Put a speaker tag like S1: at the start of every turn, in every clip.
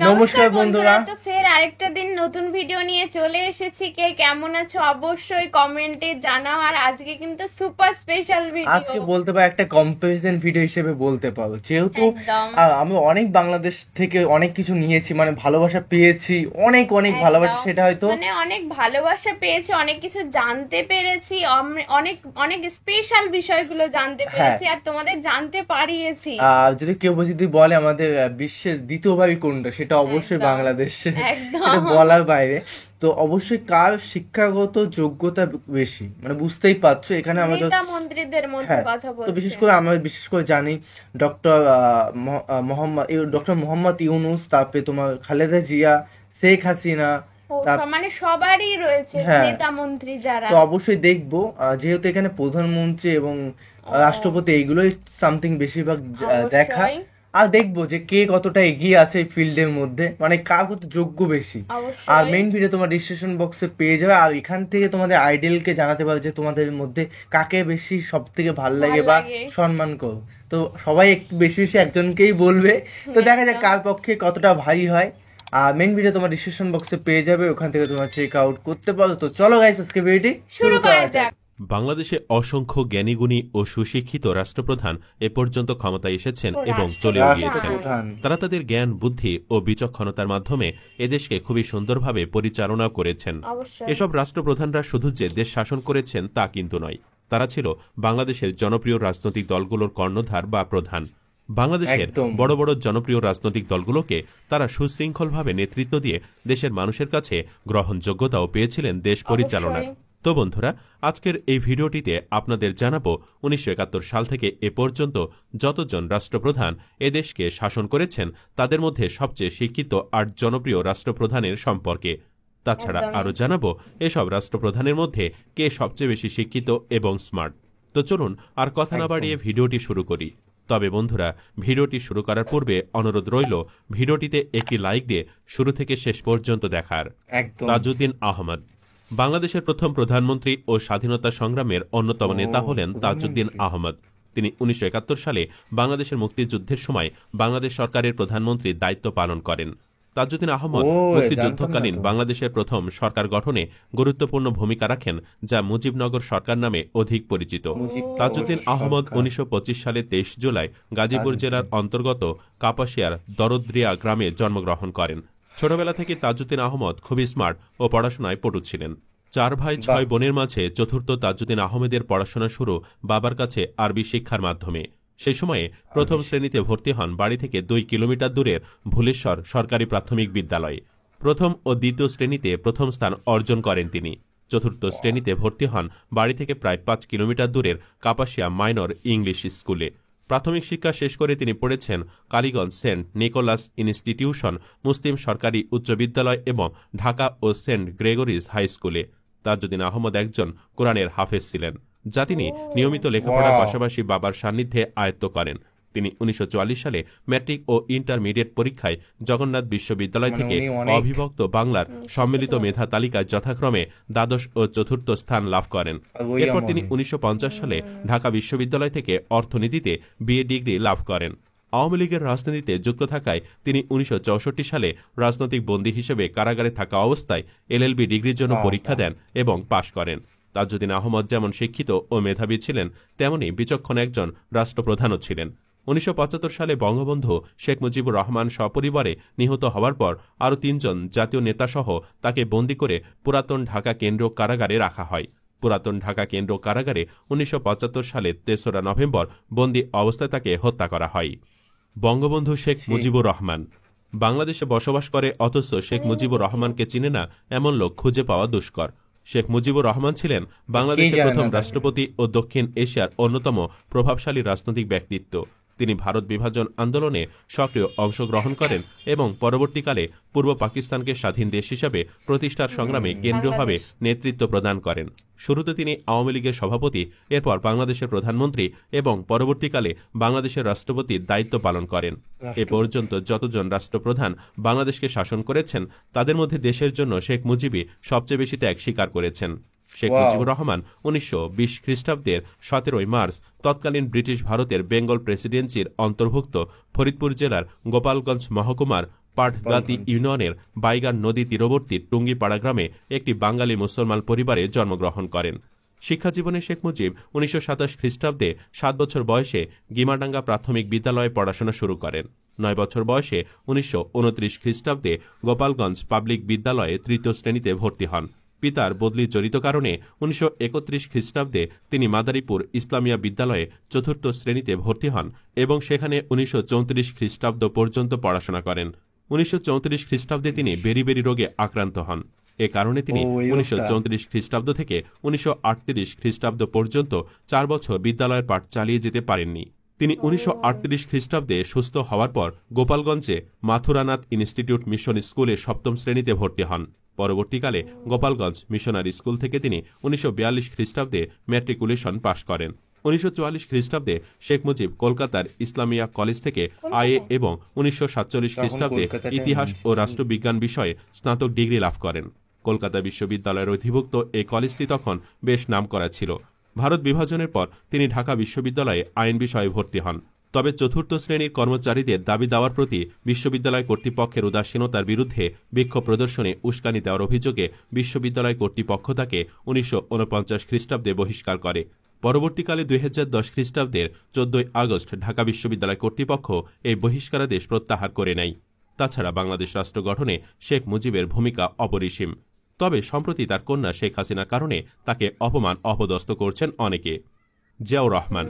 S1: নমস্কার বন্ধুরা,
S2: তো ফের আরেকটা দিন নতুন ভিডিও নিয়ে চলে এসেছি। কে কেমন আছো অবশ্যই কমেন্টে জানাও। আর আজকে কিন্তু সুপার স্পেশাল ভিডিও,
S1: আজকে বলতে পারো একটা কম্পারিজন ভিডিও হিসেবে বলতে পারো, যেহেতু আমি অনেক বাংলাদেশ থেকে অনেক কিছু নিয়েছি, মানে ভালোবাসা পেয়েছি, অনেক অনেক ভালোবাসা, সেটা হয়তো
S2: মানে অনেক ভালোবাসা পেয়েছি, অনেক কিছু জানতে পেরেছি, অনেক অনেক স্পেশাল বিষয়গুলো জানতে পেরেছি আর তোমাদের জানতে পারিয়েছি।
S1: আর যদি কেউ যদি বলে আমাদের বিশ্বের দ্বিতীয় ভাবি কোনটা, সেটা অবশ্যই বাংলাদেশ, এটা বলার বাইরে। তো অবশ্যই কার শিক্ষাগত যোগ্যতা বেশি, মানে বুঝতেই পারছো এখানে আমরা তো
S2: মন্ত্রীদের মধ্যে কথা বলছি।
S1: তো বিশেষ করে আমরা বিশেষ করে জানি ডক্টর মোহাম্মদ ইউনূস, তারপরে তোমার খালেদা জিয়া, শেখ হাসিনা,
S2: মানে সবারই রয়েছে নেতা মন্ত্রী যারা।
S1: তো অবশ্যই দেখবো, যেহেতু এখানে প্রধানমন্ত্রী এবং রাষ্ট্রপতি এইগুলোই সামথিং বেশিরভাগ দেখা, আর দেখবো যে কে কতটা এগিয়ে আছে এই ফিল্ডের মধ্যে, মানে কার কত যোগ্য বেশি। আর মেইন ভিডিও তোমার ডিসক্রিপশন বক্সে পেয়ে যাবে, আর এখান থেকে তোমাদের আইডলকে জানাতে পারবে যে তোমাদের মধ্যে কাকে বেশি সব থেকে ভালো লাগে বা সম্মান করো। তো সবাই একটু বেশি বেশি একজনকেই বলবে, তো দেখা যাক কার পক্ষে কতটা ভারী হয়। আর মেইন ভিডিও তোমার ডিসক্রিপশন বক্সে পেয়ে যাবে, ওখান থেকে তোমার চেক আউট করতে পারো। তো চলো গাইস, আজকে ভিডিওটি শুরু করা যাক।
S3: বাংলাদেশে অসংখ্য জ্ঞানীগুণী ও সুশিক্ষিত রাষ্ট্রপ্রধান এ পর্যন্ত ক্ষমতায় এসেছেন এবং চলেও গিয়েছেন। তারা তাদের জ্ঞান, বুদ্ধি ও বিচক্ষণতার মাধ্যমে এদেশকে খুবই সুন্দরভাবে পরিচালনা করেছেন। এসব রাষ্ট্রপ্রধানরা শুধু যে দেশ শাসন করেছেন তা কিন্তু নয়, তারা ছিল বাংলাদেশের জনপ্রিয় রাজনৈতিক দলগুলোর কর্ণধার বা প্রধান। বাংলাদেশের বড় বড় জনপ্রিয় রাজনৈতিক দলগুলোকে তারা সুশৃঙ্খলভাবে নেতৃত্ব দিয়ে দেশের মানুষের কাছে গ্রহণযোগ্যতাও পেয়েছিলেন দেশ পরিচালনার। তো বন্ধুরা, আজকের এই ভিডিওটিতে আপনাদের জানাবো 1971 সাল থেকে এ পর্যন্ত যতজন রাষ্ট্রপ্রধান এদেশকে শাসন করেছেন তাদের মধ্যে সবচেয়ে শিক্ষিত 8 জনপ্রিয় রাষ্ট্রপ্রধানের সম্পর্কে। তাছাড়া আরও জানাবো এসব রাষ্ট্রপ্রধানের মধ্যে কে সবচেয়ে বেশি শিক্ষিত এবং স্মার্ট। তো চলুন আর কথা না বাড়িয়ে ভিডিওটি শুরু করি। তবে বন্ধুরা, ভিডিওটি শুরু করার পূর্বে অনুরোধ রইল ভিডিওটিতে একটি লাইক দিয়ে শুরু থেকে শেষ পর্যন্ত দেখার। তাজউদ্দিন আহমদ বাংলাদেশের প্রথম প্রধানমন্ত্রী ও স্বাধীনতা সংগ্রামের অন্যতম নেতা হলেন তাজউদ্দিন আহমদ। তিনি 1971 সালে বাংলাদেশের মুক্তিযুদ্ধের সময় বাংলাদেশ সরকারের প্রধানমন্ত্রীর দায়িত্ব পালন করেন। তাজউদ্দিন আহমদ মুক্তিযুদ্ধকালীন বাংলাদেশের প্রথম সরকার গঠনে গুরুত্বপূর্ণ ভূমিকা রাখেন, যা মুজিবনগর সরকার নামে অধিক পরিচিত। তাজউদ্দিন আহমদ 1925 সালে 23 জুলাই গাজীপুর জেলার অন্তর্গত কাপাসিয়ার দরদ্রিয়া গ্রামে জন্মগ্রহণ করেন। ছোটবেলা থেকে তাজউদ্দিন আহমদ খুবই স্মার্ট ও পড়াশোনায় পটু ছিলেন। 4 ভাই 6 বোনের মাঝে চতুর্থ তাজউদ্দিন আহমেদের পড়াশোনা শুরু বাবার কাছে আরবি শিক্ষার মাধ্যমে। সেই সময়ে প্রথম শ্রেণীতে ভর্তি হন বাড়ি থেকে 2 কিলোমিটার দূরের ভুলেশ্বর সরকারি প্রাথমিক বিদ্যালয়ে। প্রথম ও দ্বিতীয় শ্রেণীতে প্রথম স্থান অর্জন করেন তিনি। চতুর্থ শ্রেণীতে ভর্তি হন বাড়ি থেকে প্রায় 5 কিলোমিটার দূরের কাপাসিয়া মাইনর ইংলিশ স্কুলে। প্রাথমিক শিক্ষা শেষ করে তিনি পড়েছেন কালীগঞ্জ সেন্ট নিকোলাস ইনস্টিটিউশন মুসলিম সরকারি উচ্চ বিদ্যালয় এবং ঢাকা ও সেন্ট গ্রেগরিজ হাই স্কুলে। তাজউদ্দিন আহমদ একজন কোরআনের হাফেজ ছিলেন, যা তিনি নিয়মিত লেখাপড়ার পাশাপাশি বাবার সান্নিধ্যে আয়ত্ত করেন। তিনি 1944 সালে ম্যাট্রিক ও ইন্টারমিডিয়েট পরীক্ষায় জগন্নাথ বিশ্ববিদ্যালয় থেকে অবিভক্ত বাংলার সম্মিলিত মেধা তালিকায় যথাক্রমে দ্বাদশ ও চতুর্থ স্থান লাভ করেন। এরপর তিনি 1950 সালে ঢাকা বিশ্ববিদ্যালয় থেকে অর্থনীতিতে বিএ ডিগ্রি লাভ করেন। আওয়ামী লীগের রাজনীতিতে যুক্ত থাকায় তিনি 1964 সালে রাজনৈতিক বন্দী হিসেবে কারাগারে থাকা অবস্থায় এলএলবি ডিগ্রির জন্য পরীক্ষা দেন এবং পাশ করেন। তাজউদ্দিন আহমদ যেমন শিক্ষিত ও মেধাবী ছিলেন, তেমনি বিচক্ষণ একজন রাষ্ট্রপ্রধানও ছিলেন। 1975 সালে বঙ্গবন্ধু শেখ মুজিবুর রহমান সপরিবারে নিহত হওয়ার পর আরও 3 জন জাতীয় নেতাসহ তাকে বন্দী করে পুরাতন ঢাকা কেন্দ্রীয় কারাগারে রাখা হয়। পুরাতন ঢাকা কেন্দ্রীয় কারাগারে 1975 সালে 3রা নভেম্বর বন্দী অবস্থায় তাকে হত্যা করা হয়। বঙ্গবন্ধু শেখ মুজিবুর রহমান বাংলাদেশে বসবাস করে, অথচ শেখ মুজিবুর রহমানকে চিনে না এমন লোক খুঁজে পাওয়া দুষ্কর। শেখ মুজিবুর রহমান ছিলেন বাংলাদেশের প্রথম রাষ্ট্রপতি ও দক্ষিণ এশিয়ার অন্যতম প্রভাবশালী রাজনৈতিক ব্যক্তিত্ব। তিনি ভারত বিভাজন আন্দোলনে সক্রিয় অংশগ্রহণ করেন এবং পরবর্তীকালে পূর্ব পাকিস্তানকে স্বাধীন দেশ হিসাবে প্রতিষ্ঠার সংগ্রামে কেন্দ্রীয়ভাবে নেতৃত্ব প্রদান করেন। শুরুতে তিনি আওয়ামী লীগের সভাপতি, এরপর বাংলাদেশের প্রধানমন্ত্রী এবং পরবর্তীকালে বাংলাদেশের রাষ্ট্রপতির দায়িত্ব পালন করেন। এ পর্যন্ত যতজন রাষ্ট্রপ্রধান বাংলাদেশকে শাসন করেছেন তাদের মধ্যে দেশের জন্য শেখ মুজিবই সবচেয়ে বেশি ত্যাগ স্বীকার করেছেন। শেখ মুজিবুর রহমান 1920 খ্রিস্টাব্দের 17 মার্চ তৎকালীন ব্রিটিশ ভারতের বেঙ্গল প্রেসিডেন্সির অন্তর্ভুক্ত ফরিদপুর জেলার গোপালগঞ্জ মহকুমার পাটগাতি ইউনিয়নের বাইগান নদী তীরবর্তী টুঙ্গিপাড়া গ্রামে একটি বাঙালি মুসলমান পরিবারে জন্মগ্রহণ করেন। শিক্ষাজীবনে শেখ মুজিব 1927 খ্রিস্টাব্দে 7 বছর বয়সে গিমাডাঙ্গা প্রাথমিক বিদ্যালয়ে পড়াশোনা শুরু করেন। 9 বছর বয়সে 1929 খ্রিস্টাব্দে গোপালগঞ্জ পাবলিক বিদ্যালয়ে 3য় শ্রেণীতে ভর্তি হন। পিতার বদলি জড়িত কারণে 1931 খ্রিস্টাব্দে তিনি মাদারীপুর ইসলামিয়া বিদ্যালয়ে 4র্থ শ্রেণীতে ভর্তি হন এবং সেখানে 1934 খ্রিস্টাব্দ পর্যন্ত পড়াশোনা করেন। 1934 খ্রিস্টাব্দে তিনি বেরিবেরি রোগে আক্রান্ত হন। এ কারণে তিনি 1934 খ্রিস্টাব্দ থেকে 1938 খ্রিস্টাব্দ পর্যন্ত 4 বছর বিদ্যালয়ের পাঠ চালিয়ে যেতে পারেননি। তিনি 1938 খ্রিস্টাব্দে সুস্থ হওয়ার পর গোপালগঞ্জে মাথুরানাথ ইনস্টিটিউট মিশন স্কুলে 7ম শ্রেণীতে ভর্তি হন। পরবর্তীকালে গোপালগঞ্জ মিশনারি স্কুল থেকে তিনি 1942 খ্রিস্টাব্দে ম্যাট্রিকুলেশন পাশ করেন। 1944 খ্রিস্টাব্দে শেখ মুজিব কলকাতার ইসলামিয়া কলেজ থেকে আইএ এবং 1947 খ্রিস্টাব্দে ইতিহাস ও রাষ্ট্রবিজ্ঞান বিষয়ে স্নাতক ডিগ্রি লাভ করেন। কলকাতা বিশ্ববিদ্যালয়ের অধিভুক্ত এই কলেজটি তখন বেশ নামকরা ছিল। ভারত বিভাজনের পর তিনি ঢাকা বিশ্ববিদ্যালয়ে আইন বিষয়ে ভর্তি হন। তবে 4র্থ শ্রেণীর কর্মচারীদের দাবি দেওয়ার প্রতি বিশ্ববিদ্যালয় কর্তৃপক্ষের উদাসীনতার বিরুদ্ধে বিক্ষোভ প্রদর্শনে উস্কানি দেওয়ার অভিযোগে বিশ্ববিদ্যালয় কর্তৃপক্ষ তাকে 1949 খ্রিস্টাব্দে বহিষ্কার করে। পরবর্তীকালে 2010 খ্রিস্টাব্দের 14 আগস্ট ঢাকা বিশ্ববিদ্যালয় কর্তৃপক্ষ এই বহিষ্কারাদেশ প্রত্যাহার করে নেয়। তাছাড়া বাংলাদেশ রাষ্ট্র গঠনে শেখ মুজিবের ভূমিকা অপরিসীম। তবে সম্প্রতি তার কন্যা শেখ হাসিনার কারণে তাকে অপমান অপদস্থ করছেন অনেকে। জিয়াউর রহমান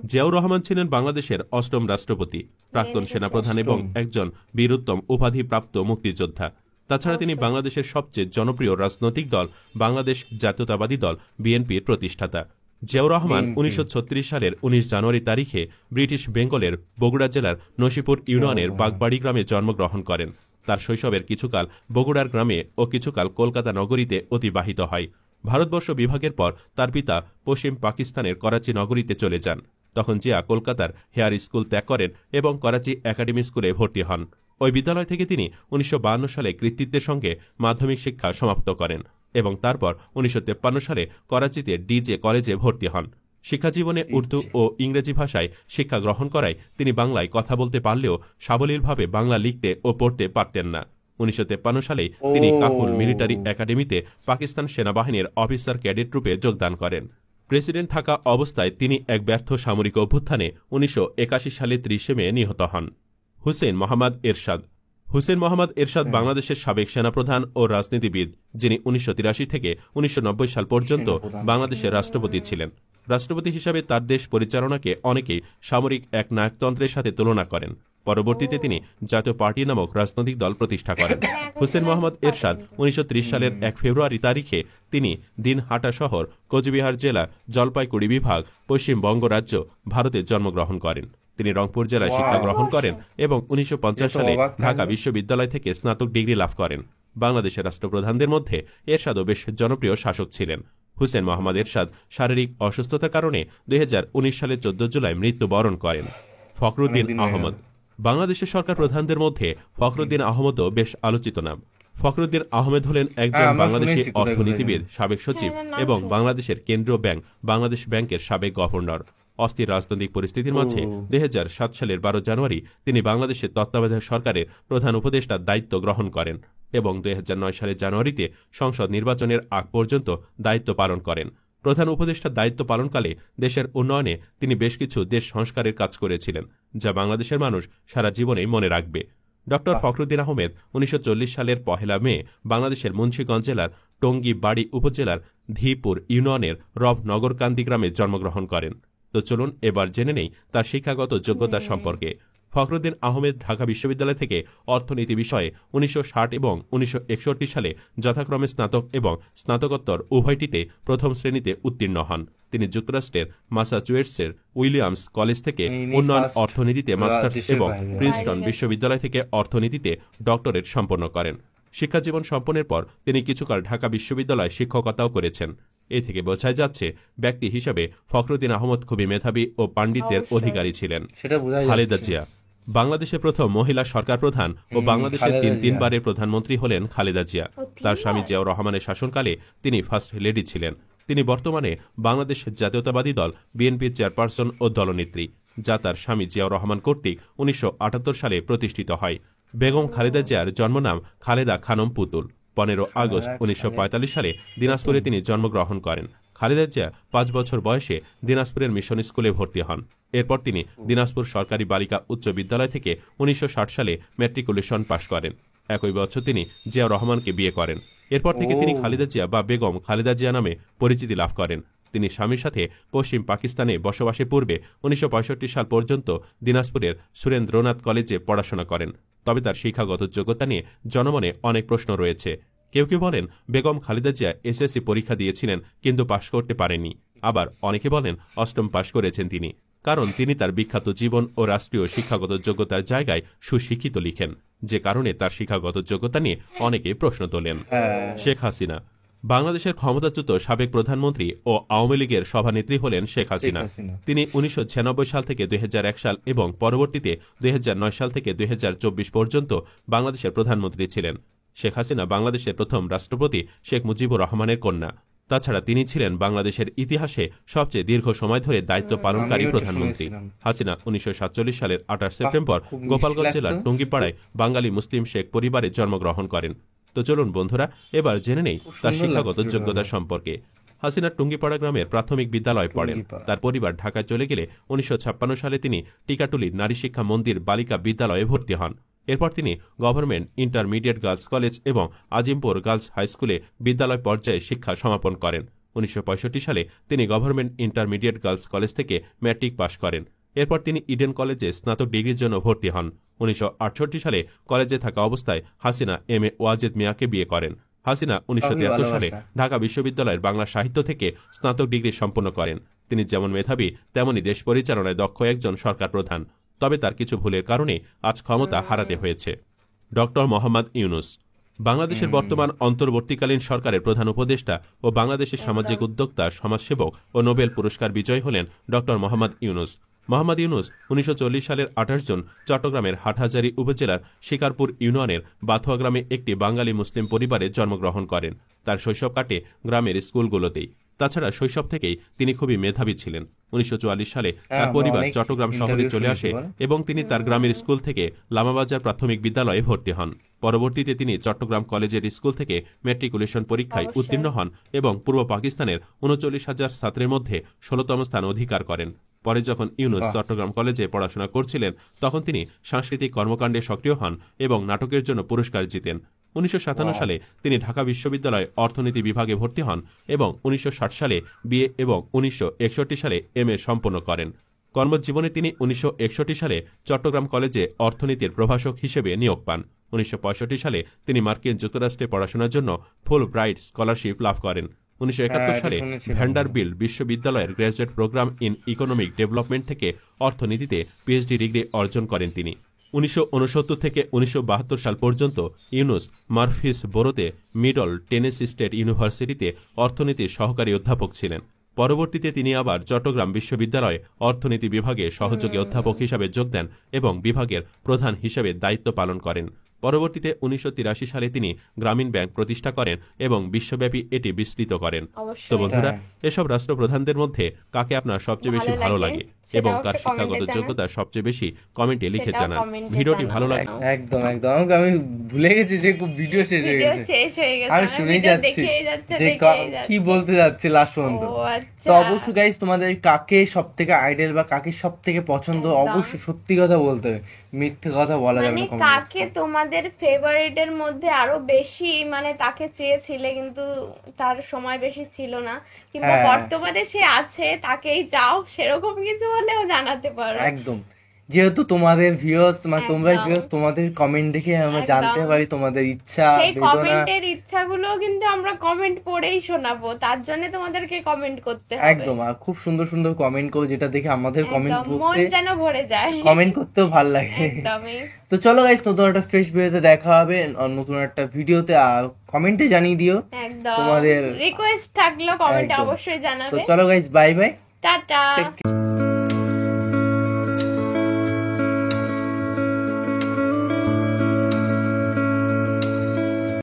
S3: জিয়াউর রহমান ছিলেন বাংলাদেশের 8ম রাষ্ট্রপতি, প্রাক্তন সেনাপ্রধান এবং একজন বীরোত্তম উপাধিপ্রাপ্ত মুক্তিযোদ্ধা। তাছাড়া তিনি বাংলাদেশের সবচেয়ে জনপ্রিয় রাজনৈতিক দল বাংলাদেশ জাতীয়তাবাদী দল বিএনপির প্রতিষ্ঠাতা। জিয়াউর রহমান 1936 সালের 19 জানুয়ারি তারিখে ব্রিটিশ বেঙ্গলের বগুড়া জেলার নসিপুর ইউনিয়নের বাগবাড়ি গ্রামে জন্মগ্রহণ করেন। তার শৈশবের কিছুকাল বগুড়ার গ্রামে ও কিছুকাল কলকাতা নগরীতে অতিবাহিত হয়। ভারতবর্ষ বিভাগের পর তার পিতা পশ্চিম পাকিস্তানের করাচি নগরীতে চলে যান। তখন জিয়া কলকাতার হেয়ার স্কুল ত্যাগ করেন এবং করাচি একাডেমি স্কুলে ভর্তি হন। ওই বিদ্যালয় থেকে তিনি 1952 সালে কৃতিত্বের সঙ্গে মাধ্যমিক শিক্ষা সমাপ্ত করেন এবং তারপর 1953 সালে করাচিতে ডিজে কলেজে ভর্তি হন। শিক্ষাজীবনে উর্দু ও ইংরেজি ভাষায় শিক্ষা গ্রহণ করায় তিনি বাংলায় কথা বলতে পারলেও সাবলীলভাবে বাংলা লিখতে ও পড়তে পারতেন না। 1953 সালে তিনি কাকুল মিলিটারি একাডেমিতে পাকিস্তান সেনাবাহিনীর অফিসার ক্যাডেট রূপে যোগদান করেন। প্রেসিডেন্ট থাকা অবস্থায় তিনি এক ব্যর্থ সামরিক অভ্যুত্থানে 1981 সালে 30 মে নিহত হন। হুসেন মোহাম্মদ এরশাদ হুসেন মোহাম্মদ এরশাদ বাংলাদেশের সাবেক সেনাপ্রধান ও রাজনীতিবিদ, যিনি 1983 থেকে 1990 সাল পর্যন্ত বাংলাদেশের রাষ্ট্রপতি ছিলেন। রাষ্ট্রপতি হিসাবে তার দেশ পরিচালনাকে অনেকেই সামরিক এক নায়কতন্ত্রের সাথে তুলনা করেন। পরবর্তীতে তিনি জাতীয় পার্টি নামক রাজনৈতিক দল প্রতিষ্ঠা করেন। হুসেন মোহাম্মদ এরশাদ 1930 সালের 1 ফেব্রুয়ারি তারিখে তিনি দিনহাটা শহর, কোচবিহার জেলা, জলপাইগুড়ি বিভাগ, পশ্চিমবঙ্গ রাজ্য, ভারতে জন্মগ্রহণ করেন। তিনি রংপুর জেলায় শিক্ষা গ্রহণ করেন এবং 1950 সালে ঢাকা বিশ্ববিদ্যালয় থেকে স্নাতক ডিগ্রি লাভ করেন। বাংলাদেশের রাষ্ট্রপ্রধানদের মধ্যে এরশাদও বেশ জনপ্রিয় শাসক ছিলেন। হুসেন মোহাম্মদ এরশাদ শারীরিক অসুস্থতার কারণে 2019 সালের 14 জুলাই মৃত্যুবরণ করেন। ফখরুদ্দিন আহমদ বাংলাদেশের সরকার প্রধানদের মধ্যে ফখরুদ্দিন আহমদও বেশ আলোচিত নাম। ফখরুদ্দিন আহমেদ হলেন একজন বাংলাদেশি অর্থনীতিবিদ, সাবেক সচিব এবং বাংলাদেশের কেন্দ্রীয় ব্যাংক বাংলাদেশ ব্যাংকের সাবেক গভর্নর। অস্থির রাজনৈতিক পরিস্থিতির মাঝে 2007 সালের 12 জানুয়ারি তিনি বাংলাদেশের তত্ত্বাবধায়ক সরকারের প্রধান উপদেষ্টার দায়িত্ব গ্রহণ করেন এবং 2009 সালের জানুয়ারিতে সংসদ নির্বাচনের আগ পর্যন্ত দায়িত্ব পালন করেন। প্রধান উপদেষ্টার দায়িত্ব পালনকালে দেশের উন্নয়নে তিনি বেশ কিছু দেশ সংস্কারের কাজ করেছিলেন, যা বাংলাদেশের মানুষ সারা জীবনেই মনে রাখবে। ড ফখরুদ্দিন আহমেদ 1940 সালের 1 মে বাংলাদেশের মুন্সিগঞ্জ জেলার টঙ্গীবাড়ি উপজেলার ধীপুর ইউনিয়নের রব নগরকান্দি গ্রামে জন্মগ্রহণ করেন। তো চলুন এবার জেনে নেই তার শিক্ষাগত যোগ্যতা সম্পর্কে। ফখরুদ্দিন আহমেদ ঢাকা বিশ্ববিদ্যালয় থেকে অর্থনীতি বিষয়ে 1960 এবং 1961 সালে যথাক্রমে স্নাতক এবং স্নাতকোত্তর উভয়টিতে প্রথম শ্রেণীতে উত্তীর্ণ হন। তিনি যুক্তরাষ্ট্রের মাসাচুয়েটসের উইলিয়ামস কলেজ থেকে উন্নয়ন অর্থনীতিতে মাস্টার্স এবং প্রিন্সটন বিশ্ববিদ্যালয় থেকে অর্থনীতিতে ডক্টরেট সম্পন্ন করেন। শিক্ষাজীবন সম্পন্নের পর তিনি কিছুকাল ঢাকা বিশ্ববিদ্যালয়ে শিক্ষকতাও করেছেন। এ থেকে বোঝাই যাচ্ছে ব্যক্তি হিসাবে ফখরুদ্দিন আহমদ খুবই মেধাবী ও পাণ্ডিত্যের অধিকারী ছিলেন। খালেদা জিয়া বাংলাদেশের প্রথম মহিলা সরকার প্রধান ও বাংলাদেশের 3 বারের প্রধানমন্ত্রী হলেন খালেদা জিয়া। তার স্বামী জিয়াউর রহমানের শাসনকালে তিনি ফার্স্ট লেডি ছিলেন। তিনি বর্তমানে বাংলাদেশ জাতীয়তাবাদী দল বিএনপির চেয়ারপারসন ও দলনেত্রী, যা তার স্বামী জিয়াউর রহমান কর্তৃক 1978 সালে প্রতিষ্ঠিত হয়। বেগম খালেদা জিয়ার জন্মনাম খালেদা খানম পুতুল। 15 আগস্ট 1945 সালে দিনাজপুরে তিনি জন্মগ্রহণ করেন। খালেদা জিয়া 5 বছর বয়সে দিনাজপুরের মিশন স্কুলে ভর্তি হন। এরপর তিনি দিনাজপুর সরকারি বালিকা উচ্চ বিদ্যালয় থেকে 1960 সালে ম্যাট্রিকুলেশন পাশ করেন। একই বছর তিনি জিয়াউর রহমানকে বিয়ে করেন। এরপর থেকে তিনি খালেদা জিয়া বা বেগম খালেদা জিয়া নামে পরিচিতি লাভ করেন। তিনি স্বামীর সাথে পশ্চিম পাকিস্তানে বসবাসের পূর্বে 1965 সাল পর্যন্ত দিনাজপুরের সুরেন্দ্রনাথ কলেজে পড়াশোনা করেন। তবে তার শিক্ষাগত যোগ্যতা নিয়ে জনমনে অনেক প্রশ্ন রয়েছে। কেউ কেউ বলেন বেগম খালেদা জিয়া এসএসসি পরীক্ষা দিয়েছিলেন কিন্তু পাশ করতে পারেননি। আবার অনেকে বলেন অষ্টম পাশ করেছেন তিনি, কারণ তিনি তার বিখ্যাত জীবন ও রাষ্ট্রীয় শিক্ষাগত যোগ্যতার জায়গায় সুশিক্ষিত লিখেন, যে কারণে তার শিক্ষাগত যোগ্যতা নিয়ে অনেকে প্রশ্ন তোলেন। শেখ হাসিনা বাংলাদেশের ক্ষমতাচ্যুত সাবেক প্রধানমন্ত্রী ও আওয়ামী লীগের সভানেত্রী হলেন শেখ হাসিনা। তিনি 1996 সাল থেকে 2001 সাল এবং পরবর্তীতে 2009 সাল থেকে 2024 পর্যন্ত বাংলাদেশের প্রধানমন্ত্রী ছিলেন। শেখ হাসিনা বাংলাদেশের প্রথম রাষ্ট্রপতি শেখ মুজিবুর রহমানের কন্যা। তাছাড়া তিনি ছিলেন বাংলাদেশের ইতিহাসে সবচেয়ে দীর্ঘ সময় ধরে দায়িত্ব পালনকারী প্রধানমন্ত্রী। হাসিনা 1947 সালের 28 সেপ্টেম্বর গোপালগঞ্জ জেলার টুঙ্গিপাড়ায় বাঙালি মুসলিম শেখ পরিবারে জন্মগ্রহণ করেন। তো চলুন বন্ধুরা, এবার জেনে নেই তার শিক্ষাগত যোগ্যতা সম্পর্কে। হাসিনা টুঙ্গিপাড়া গ্রামের প্রাথমিক বিদ্যালয়ে পড়েন। তার পরিবার ঢাকায় চলে গেলে 1956 সালে তিনি টিকাটুলির নারী শিক্ষা মন্দির বালিকা বিদ্যালয়ে ভর্তি হন। এরপর তিনি গভর্নমেন্ট ইন্টারমিডিয়েট গার্লস কলেজ এবং আজিমপুর গার্লস হাই স্কুলে বিদ্যালয় পর্যায়ে শিক্ষা সমাপন করেন। 1965 সালে তিনি গভর্নমেন্ট ইন্টারমিডিয়েট গার্লস কলেজ থেকে ম্যাট্রিক পাশ করেন। এরপর তিনি ইডেন কলেজে স্নাতক ডিগ্রির জন্য ভর্তি হন। 1968 সালে কলেজে থাকা অবস্থায় হাসিনা এম এ ওয়াজেদ মিয়াকে বিয়ে করেন। হাসিনা 1973 সালে ঢাকা বিশ্ববিদ্যালয়ের বাংলা সাহিত্য থেকে স্নাতক ডিগ্রি সম্পন্ন করেন। তিনি যেমন মেধাবী তেমনি দেশ পরিচালনায় দক্ষ একজন সরকার প্রধান। তবে তার কিছু ভুলের কারণে আজ ক্ষমতা হারাতে হয়েছে। ডক্টর মোহাম্মদ ইউনুস বাংলাদেশের বর্তমান অন্তর্বর্তীকালীন সরকারের প্রধান উপদেষ্টা ও বাংলাদেশের সামাজিক উদ্যোক্তা, সমাজসেবক ও নোবেল পুরস্কার বিজয়ী হলেন ডক্টর মোহাম্মদ ইউনুস। মোহাম্মদ ইউনুস 1940 সালের 28 জুন চট্টগ্রামের হাটহাজারী উপজেলার শিকারপুর ইউনিয়নের বাথুয়া গ্রামে একটি বাঙালি মুসলিম পরিবারে জন্মগ্রহণ করেন। তার শৈশব কাটে গ্রামের স্কুলগুলোতেই। তাছাড়া শৈশব থেকেই তিনি খুবই মেধাবী ছিলেন। 1944 সালে তার পরিবার চট্টগ্রাম শহরে চলে আসে এবং তিনি তার গ্রামের স্কুল থেকে লামাবাজার প্রাথমিক বিদ্যালয়ে ভর্তি হন। পরবর্তীতে তিনি চট্টগ্রাম কলেজের স্কুল থেকে ম্যাট্রিকুলেশন পরীক্ষায় উত্তীর্ণ হন এবং পূর্ব পাকিস্তানের 39,000 ছাত্রের মধ্যে 16তম স্থান অধিকার করেন। পরে যখন ইউনুস চট্টগ্রাম কলেজে পড়াশোনা করছিলেন তখন তিনি সাংস্কৃতিক কর্মকাণ্ডে সক্রিয় হন এবং নাটকের জন্য পুরস্কার জিতেন। 1957 সালে তিনি ঢাকা বিশ্ববিদ্যালয়ে অর্থনীতি বিভাগে ভর্তি হন এবং 1960 সালে বিএ এবং 1961 সালে এমএ সম্পন্ন করেন। কর্মজীবনে তিনি 1961 সালে চট্টগ্রাম কলেজে অর্থনীতির প্রভাষক হিসেবে নিয়োগ পান। 1965 সালে তিনি মার্কিন যুক্তরাষ্ট্রে পড়াশোনার জন্য ফুল ব্রাইট স্কলারশিপ লাভ করেন। 1971 সালে ভ্যান্ডারবিল্ট বিশ্ববিদ্যালয়ের graduate program in economic development থেকে অর্থনীতিতে পিএইচডি ডিগ্রি অর্জন করেন তিনি। 1969 থেকে 1972 সাল পর্যন্ত ইউনুস মারফিস বোরোতে মিডল টেনেসি স্টেট ইউনিভার্সিটিতে অর্থনীতির সহকারী অধ্যাপক ছিলেন। পরবর্তীতে তিনি আবার চট্টগ্রাম বিশ্ববিদ্যালয়ে অর্থনীতি বিভাগে সহযোগী অধ্যাপক হিসাবে যোগ দেন এবং বিভাগের প্রধান হিসেবে দায়িত্ব পালন করেন। পরবর্তীতে 1983 সালে তিনি গ্রামীণ ব্যাংক প্রতিষ্ঠা করেন এবং বিশ্বব্যাপী এটি বিস্তৃত করেন। তো বন্ধুরা, এসব রাষ্ট্রপ্রধানদের মধ্যে কাকে আপনার সবচেয়ে বেশি ভালো লাগে এবং কার শিক্ষাগত যোগ্যতা সবচেয়ে বেশি কমেন্টে লিখে জানান। ভিডিওটি ভালো লাগে
S1: একদম একদম আমি ভুলে গেছি যে ভিডিও শেষ হয়ে গেছে, আমি শুনে যাচ্ছি যে কি বলতে যাচ্ছে লাস্ট পর্যন্ত। তো অবশ্যই গাইস, তোমাদের কাকে সবথেকে আইডল বা কাকে সবথেকে পছন্দ অবশ্যই সত্যি কথা বলতে হবে, মিথ্যে কথা বলা যাবে না।
S2: কাকে তোমাদের ফেভারিটের মধ্যে আরো বেশি মানে তাকে চেয়েছিলে কিন্তু তার সময় বেশি ছিল না, কিংবা বর্তমানে সে আছে তাকেই চাও, সেরকম কিছু হলেও জানাতে পারো।
S1: একদম, যেহেতু তোমাদের ভিউয়ার্স মানে তোমরা ভিউয়ার্স, তোমাদের কমেন্ট দেখে আমরা জানতে পারি তোমাদের ইচ্ছা,
S2: সেই কমেন্টের ইচ্ছাগুলো কিন্তু আমরা কমেন্ট পড়েই শোনাবো, তার জন্য তোমাদেরকে কমেন্ট করতে হবে।
S1: একদম, আর খুব সুন্দর সুন্দর কমেন্ট করো, যেটা দেখে আমাদের কমেন্ট
S2: মন যেন ভরে যায়,
S1: কমেন্ট করতেও ভালো লাগে।
S2: একদমই।
S1: তো চলো গাইস, নতুন একটা ফ্রেশ ভিডিওতে দেখা হবে, নতুন একটা ভিডিওতে। আর কমেন্টে জানিয়ে দিও
S2: একদম,
S1: তোমাদের
S2: রিকোয়েস্ট থাকলো কমেন্টে অবশ্যই জানাবে।
S1: তো চলো গাইস, বাই বাই,
S2: টাটা।